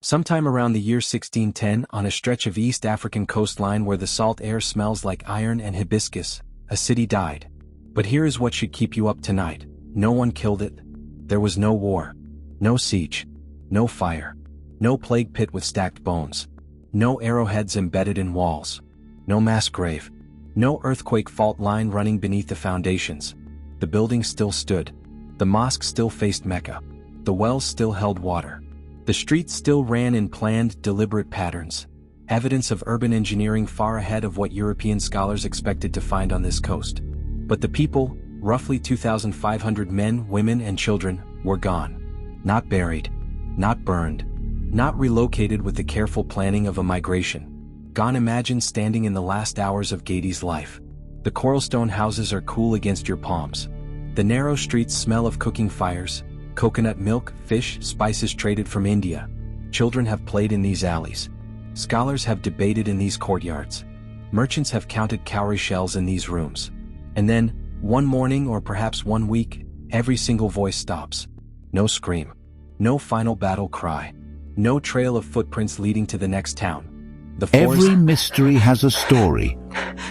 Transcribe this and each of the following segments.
Sometime around the year 1610, on a stretch of East African coastline where the salt air smells like iron and hibiscus, a city died. But here is what should keep you up tonight. No one killed it. There was no war. No siege. No fire. No plague pit with stacked bones. No arrowheads embedded in walls. No mass grave. No earthquake fault line running beneath the foundations. The building still stood. The mosque still faced Mecca. The wells still held water. The streets still ran in planned, deliberate patterns. Evidence of urban engineering far ahead of what European scholars expected to find on this coast. But the people, roughly 2,500 men, women, and children, were gone. Not buried. Not burned. Not relocated with the careful planning of a migration. Gone. Imagine standing in the last hours of Gedi's life. The coralstone houses are cool against your palms. The narrow streets smell of cooking fires, coconut milk, fish, spices traded from India. Children have played in these alleys. Scholars have debated in these courtyards. Merchants have counted cowrie shells in these rooms. And then, one morning or perhaps one week, every single voice stops. No scream. No final battle cry. No trail of footprints leading to the next town. Every mystery has a story,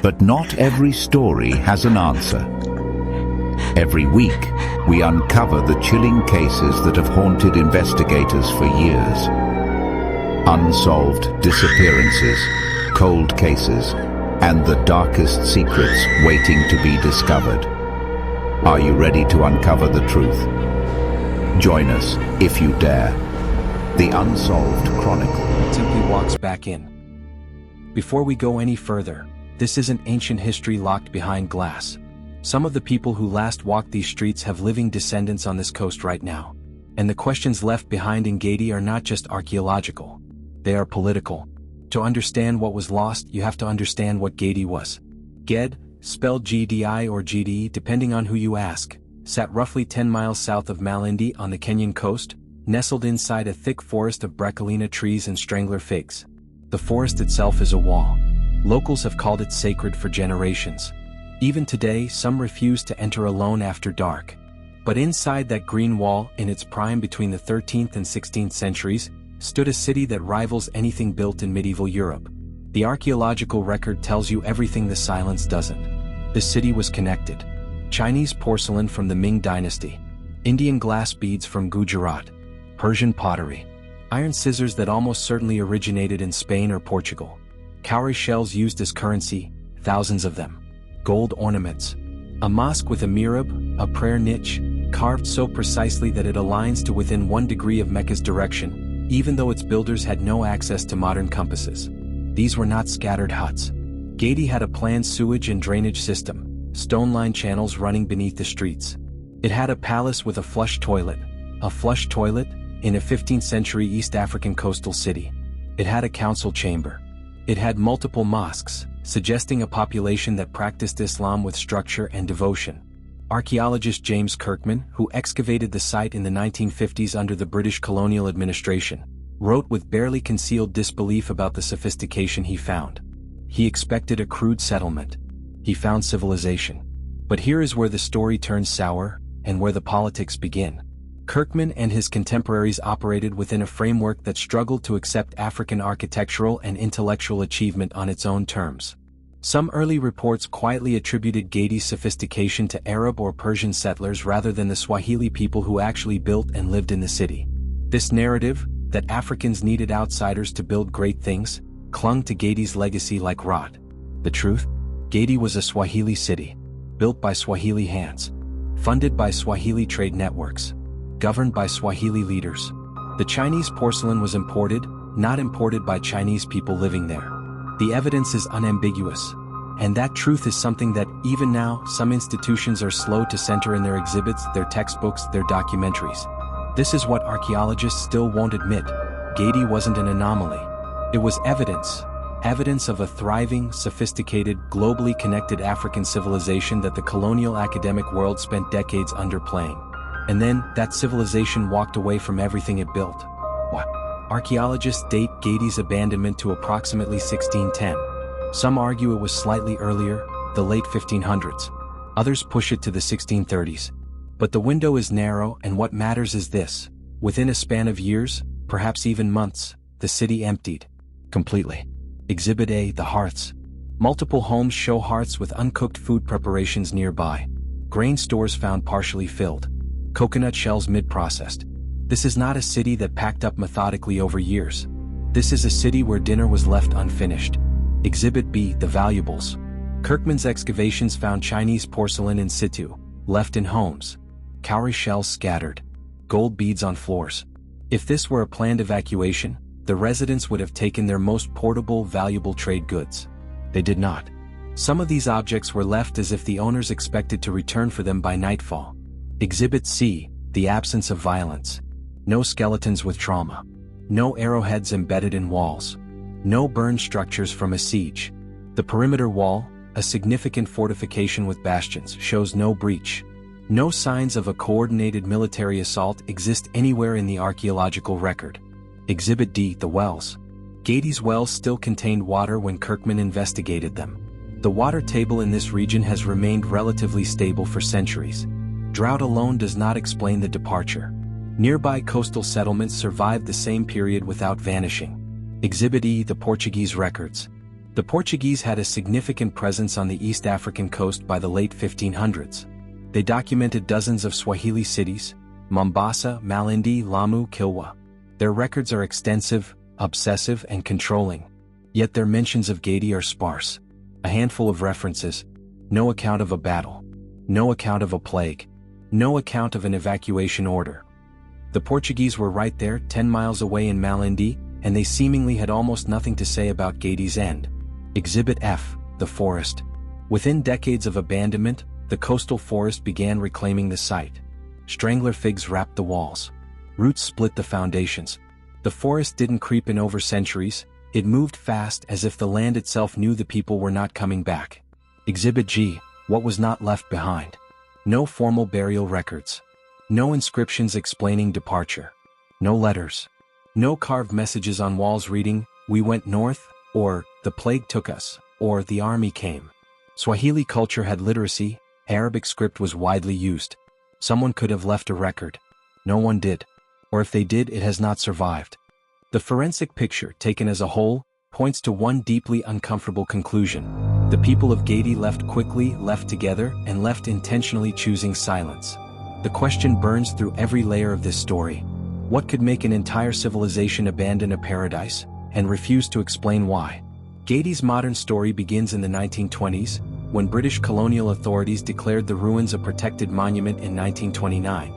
but not every story has an answer. Every week, we uncover the chilling cases that have haunted investigators for years. Unsolved disappearances, cold cases, and the darkest secrets waiting to be discovered. Are you ready to uncover the truth? Join us, if you dare. The Unsolved Chronicle. Simply walks back in. Before we go any further, this isn't ancient history locked behind glass. Some of the people who last walked these streets have living descendants on this coast right now. And the questions left behind in Gedi are not just archaeological. They are political. To understand what was lost, you have to understand what Gedi was. Ged, spelled Gdi or Gde depending on who you ask, sat roughly 10 miles south of Malindi on the Kenyan coast, nestled inside a thick forest of braccolina trees and strangler figs. The forest itself is a wall. Locals have called it sacred for generations. Even today, some refuse to enter alone after dark. But inside that green wall, in its prime between the 13th and 16th centuries, stood a city that rivals anything built in medieval Europe. The archaeological record tells you everything the silence doesn't. The city was connected. Chinese porcelain from the Ming dynasty. Indian glass beads from Gujarat. Persian pottery. Iron scissors that almost certainly originated in Spain or Portugal. Cowrie shells used as currency, thousands of them. Gold ornaments. A mosque with a mihrab, a prayer niche, carved so precisely that it aligns to within 1 degree of Mecca's direction, even though its builders had no access to modern compasses. These were not scattered huts. Gedi had a planned sewage and drainage system, stone-lined channels running beneath the streets. It had a palace with a flush toilet in a 15th century East African coastal city. It had a council chamber. It had multiple mosques, suggesting a population that practiced Islam with structure and devotion. Archaeologist James Kirkman, who excavated the site in the 1950s under the British colonial administration, wrote with barely concealed disbelief about the sophistication he found. He expected a crude settlement. He found civilization. But here is where the story turns sour, and where the politics begin. Kirkman and his contemporaries operated within a framework that struggled to accept African architectural and intellectual achievement on its own terms. Some early reports quietly attributed Gedi's sophistication to Arab or Persian settlers rather than the Swahili people who actually built and lived in the city. This narrative, that Africans needed outsiders to build great things, clung to Gedi's legacy like rot. The truth? Gedi was a Swahili city, built by Swahili hands, funded by Swahili trade networks, governed by Swahili leaders. The Chinese porcelain was imported, not imported by Chinese people living there. The evidence is unambiguous. And that truth is something that, even now, some institutions are slow to center in their exhibits, their textbooks, their documentaries. This is what archaeologists still won't admit. Gedi wasn't an anomaly. It was evidence of a thriving, sophisticated, globally connected African civilization that the colonial academic world spent decades underplaying. And then, that civilization walked away from everything it built. What? Archaeologists date Gedi's abandonment to approximately 1610. Some argue it was slightly earlier, the late 1500s. Others push it to the 1630s. But the window is narrow, and what matters is this. Within a span of years, perhaps even months, the city emptied. Completely. Exhibit A, the hearths. Multiple homes show hearths with uncooked food preparations nearby. Grain stores found partially filled. Coconut shells mid-processed. This is not a city that packed up methodically over years. This is a city where dinner was left unfinished. Exhibit B, the valuables. Kirkman's excavations found Chinese porcelain in situ, left in homes. Cowrie shells scattered. Gold beads on floors. If this were a planned evacuation, the residents would have taken their most portable, valuable trade goods. They did not. Some of these objects were left as if the owners expected to return for them by nightfall. Exhibit C, the absence of violence. No skeletons with trauma. No arrowheads embedded in walls. No burned structures from a siege. The perimeter wall, a significant fortification with bastions, shows no breach. No signs of a coordinated military assault exist anywhere in the archaeological record. Exhibit D, the wells. Gedi's wells still contained water when Kirkman investigated them. The water table in this region has remained relatively stable for centuries. Drought alone does not explain the departure. Nearby coastal settlements survived the same period without vanishing. Exhibit E, the Portuguese records. The Portuguese had a significant presence on the East African coast by the late 1500s. They documented dozens of Swahili cities: Mombasa, Malindi, Lamu, Kilwa. Their records are extensive, obsessive, and controlling. Yet their mentions of Gedi are sparse. A handful of references. No account of a battle. No account of a plague. No account of an evacuation order. The Portuguese were right there, 10 miles away in Malindi, and they seemingly had almost nothing to say about Gedi's end. Exhibit F, the forest. Within decades of abandonment, the coastal forest began reclaiming the site. Strangler figs wrapped the walls. Roots split the foundations. The forest didn't creep in over centuries, it moved fast as if the land itself knew the people were not coming back. Exhibit G, what was not left behind. No formal burial records. No inscriptions explaining departure. No letters. No carved messages on walls reading, "We went north," or "The plague took us," or "The army came." Swahili culture had literacy, Arabic script was widely used. Someone could have left a record. No one did. Or if they did, it has not survived. The forensic picture, taken as a whole, points to one deeply uncomfortable conclusion. The people of Gedi left quickly, left together, and left intentionally, choosing silence. The question burns through every layer of this story. What could make an entire civilization abandon a paradise, and refuse to explain why? Gedi's modern story begins in the 1920s, when British colonial authorities declared the ruins a protected monument in 1929.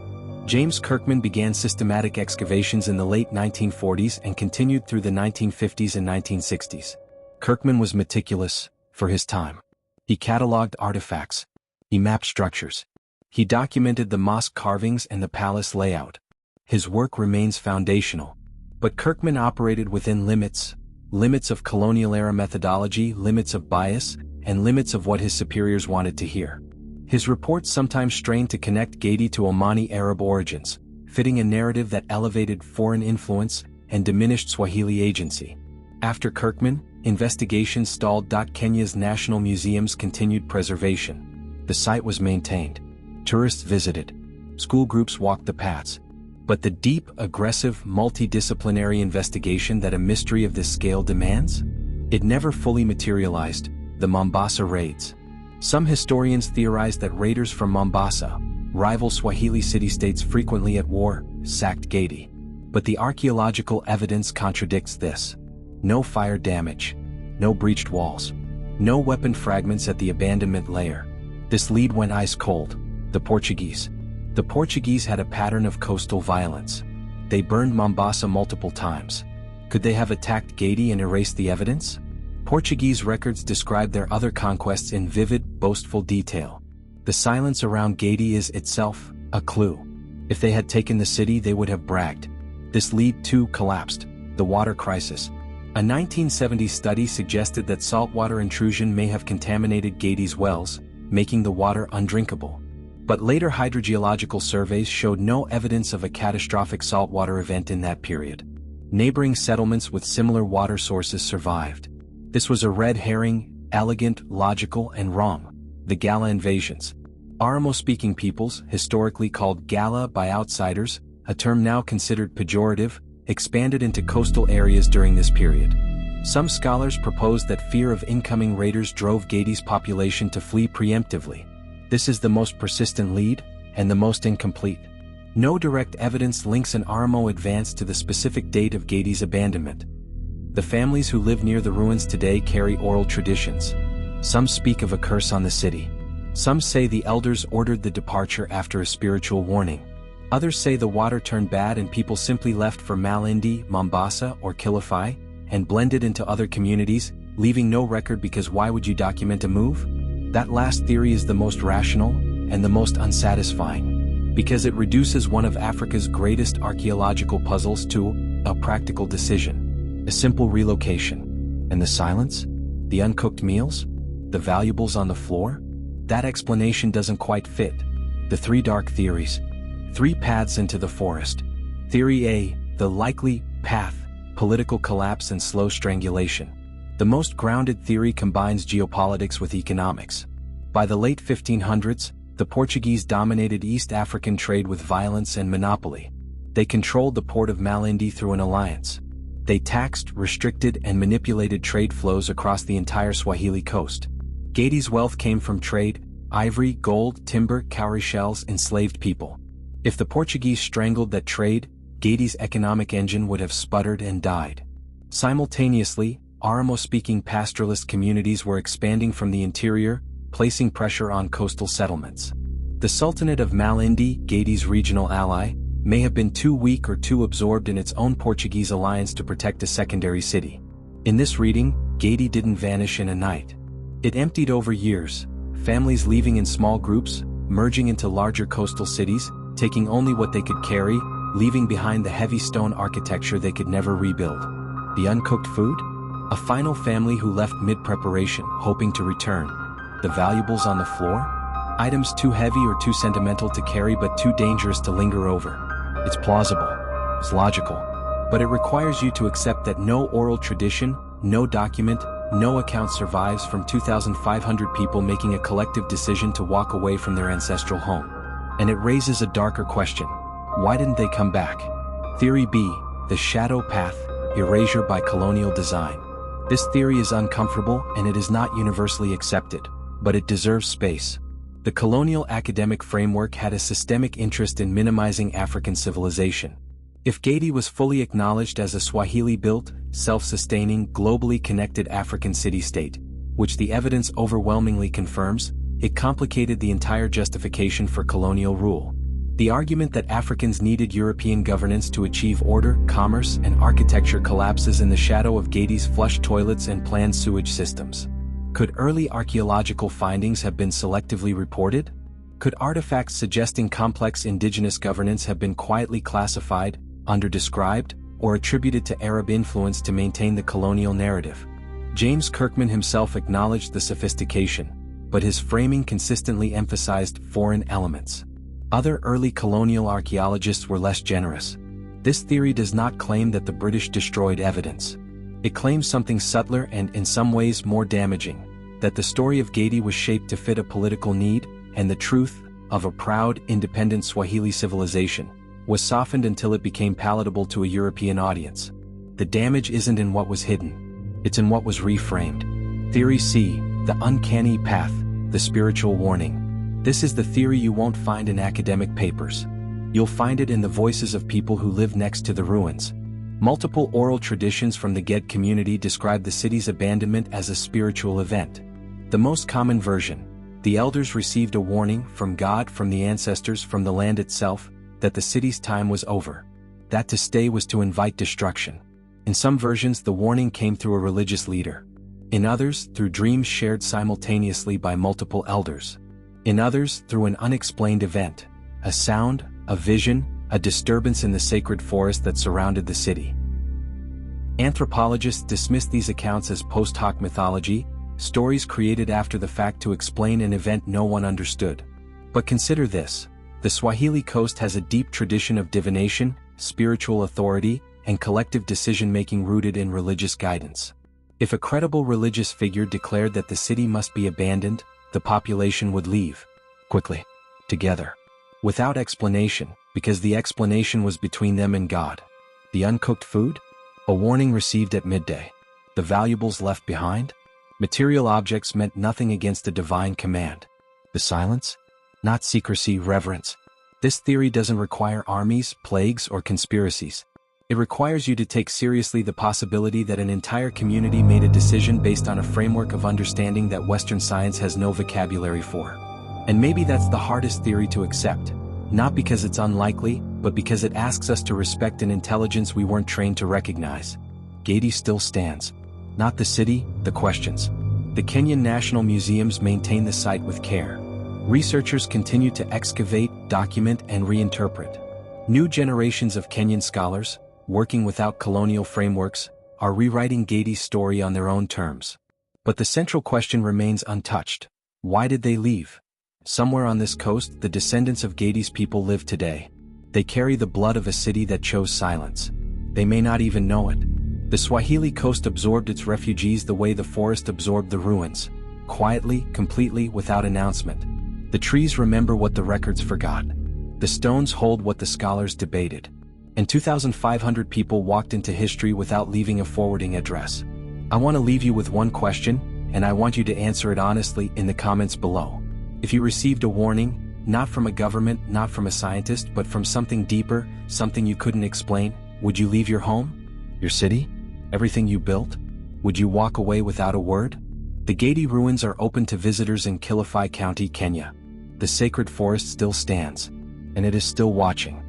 James Kirkman began systematic excavations in the late 1940s and continued through the 1950s and 1960s. Kirkman was meticulous, for his time. He cataloged artifacts. He mapped structures. He documented the mosque carvings and the palace layout. His work remains foundational. But Kirkman operated within limits of colonial-era methodology, limits of bias, and limits of what his superiors wanted to hear. His reports sometimes strained to connect Gedi to Omani Arab origins, fitting a narrative that elevated foreign influence and diminished Swahili agency. After Kirkman, investigations stalled. Kenya's national museums continued preservation. The site was maintained. Tourists visited. School groups walked the paths. But the deep, aggressive, multidisciplinary investigation that a mystery of this scale demands? It never fully materialized. The Mombasa raids. Some historians theorize that raiders from Mombasa, rival Swahili city-states frequently at war, sacked Gedi. But the archaeological evidence contradicts this. No fire damage. No breached walls. No weapon fragments at the abandonment layer. This lead went ice cold. The Portuguese. The Portuguese had a pattern of coastal violence. They burned Mombasa multiple times. Could they have attacked Gedi and erased the evidence? Portuguese records describe their other conquests in vivid, boastful detail. The silence around Gedi is itself a clue. If they had taken the city, they would have bragged. This lead too collapsed. The water crisis. A 1970 study suggested that saltwater intrusion may have contaminated Gedi's wells, making the water undrinkable. But later hydrogeological surveys showed no evidence of a catastrophic saltwater event in that period. Neighboring settlements with similar water sources survived. This was a red herring, elegant, logical, and wrong. The Gala invasions. Oromo-speaking peoples, historically called Gala by outsiders, a term now considered pejorative, expanded into coastal areas during this period. Some scholars propose that fear of incoming raiders drove Gedi's population to flee preemptively. This is the most persistent lead, and the most incomplete. No direct evidence links an Aramo advance to the specific date of Gedi's abandonment. The families who live near the ruins today carry oral traditions. Some speak of a curse on the city. Some say the elders ordered the departure after a spiritual warning. Others say the water turned bad and people simply left for Malindi, Mombasa, or Kilifi, and blended into other communities, leaving no record because why would you document a move? That last theory is the most rational, and the most unsatisfying, because it reduces one of Africa's greatest archaeological puzzles to a practical decision, a simple relocation. And the silence? The uncooked meals? The valuables on the floor? That explanation doesn't quite fit. The three dark theories. 3 paths into the forest. Theory A, the likely path, political collapse and slow strangulation. The most grounded theory combines geopolitics with economics. By the late 1500s, the Portuguese dominated East African trade with violence and monopoly. They controlled the port of Malindi through an alliance. They taxed, restricted, and manipulated trade flows across the entire Swahili coast. Gedi's wealth came from trade: ivory, gold, timber, cowrie shells, enslaved people. If the Portuguese strangled that trade, Gedi's economic engine would have sputtered and died. Simultaneously, Aramo-speaking pastoralist communities were expanding from the interior, placing pressure on coastal settlements. The Sultanate of Malindi, Gedi's regional ally, may have been too weak or too absorbed in its own Portuguese alliance to protect a secondary city. In this reading, Gedi didn't vanish in a night. It emptied over years, families leaving in small groups, merging into larger coastal cities, taking only what they could carry, leaving behind the heavy stone architecture they could never rebuild. The uncooked food? A final family who left mid-preparation, hoping to return. The valuables on the floor? Items too heavy or too sentimental to carry but too dangerous to linger over. It's plausible. It's logical. But it requires you to accept that no oral tradition, no document, no account survives from 2,500 people making a collective decision to walk away from their ancestral home. And it raises a darker question. Why didn't they come back? Theory B, the shadow path, erasure by colonial design. This theory is uncomfortable and it is not universally accepted, but it deserves space. The colonial academic framework had a systemic interest in minimizing African civilization. If Gedi was fully acknowledged as a Swahili-built, self-sustaining, globally connected African city-state, which the evidence overwhelmingly confirms, it complicated the entire justification for colonial rule. The argument that Africans needed European governance to achieve order, commerce, and architecture collapses in the shadow of Gedi's flush toilets and planned sewage systems. Could early archaeological findings have been selectively reported? Could artifacts suggesting complex indigenous governance have been quietly classified, underdescribed, or attributed to Arab influence to maintain the colonial narrative? James Kirkman himself acknowledged the sophistication, but his framing consistently emphasized foreign elements. Other early colonial archaeologists were less generous. This theory does not claim that the British destroyed evidence. It claims something subtler and in some ways more damaging, that the story of Gedi was shaped to fit a political need, and the truth of a proud, independent Swahili civilization was softened until it became palatable to a European audience. The damage isn't in what was hidden, it's in what was reframed. Theory C, the uncanny path, the spiritual warning. This is the theory you won't find in academic papers. You'll find it in the voices of people who live next to the ruins. Multiple oral traditions from the Gedi community describe the city's abandonment as a spiritual event. The most common version: the elders received a warning from God, from the ancestors, from the land itself, that the city's time was over. That to stay was to invite destruction. In some versions, the warning came through a religious leader. In others, through dreams shared simultaneously by multiple elders. In others, through an unexplained event, a sound, a vision, a disturbance in the sacred forest that surrounded the city. Anthropologists dismiss these accounts as post hoc mythology, stories created after the fact to explain an event no one understood. But consider this: the Swahili coast has a deep tradition of divination, spiritual authority, and collective decision-making rooted in religious guidance. If a credible religious figure declared that the city must be abandoned, the population would leave, quickly, together, without explanation, because the explanation was between them and God. The uncooked food? A warning received at midday. The valuables left behind? Material objects meant nothing against a divine command. The silence? Not secrecy, reverence. This theory doesn't require armies, plagues, or conspiracies. It requires you to take seriously the possibility that an entire community made a decision based on a framework of understanding that Western science has no vocabulary for. And maybe that's the hardest theory to accept, not because it's unlikely, but because it asks us to respect an intelligence we weren't trained to recognize. Gedi still stands. Not the city, the questions. The Kenyan National Museums maintain the site with care. Researchers continue to excavate, document, and reinterpret. New generations of Kenyan scholars, working without colonial frameworks, are rewriting Gedi's story on their own terms. But the central question remains untouched. Why did they leave? Somewhere on this coast, the descendants of Gedi's people live today. They carry the blood of a city that chose silence. They may not even know it. The Swahili coast absorbed its refugees the way the forest absorbed the ruins. Quietly, completely, without announcement. The trees remember what the records forgot. The stones hold what the scholars debated. And 2,500 people walked into history without leaving a forwarding address. I want to leave you with one question, and I want you to answer it honestly in the comments below. If you received a warning, not from a government, not from a scientist, but from something deeper, something you couldn't explain, would you leave your home? Your city? Everything you built? Would you walk away without a word? The Gedi ruins are open to visitors in Kilifi County, Kenya. The sacred forest still stands, and it is still watching.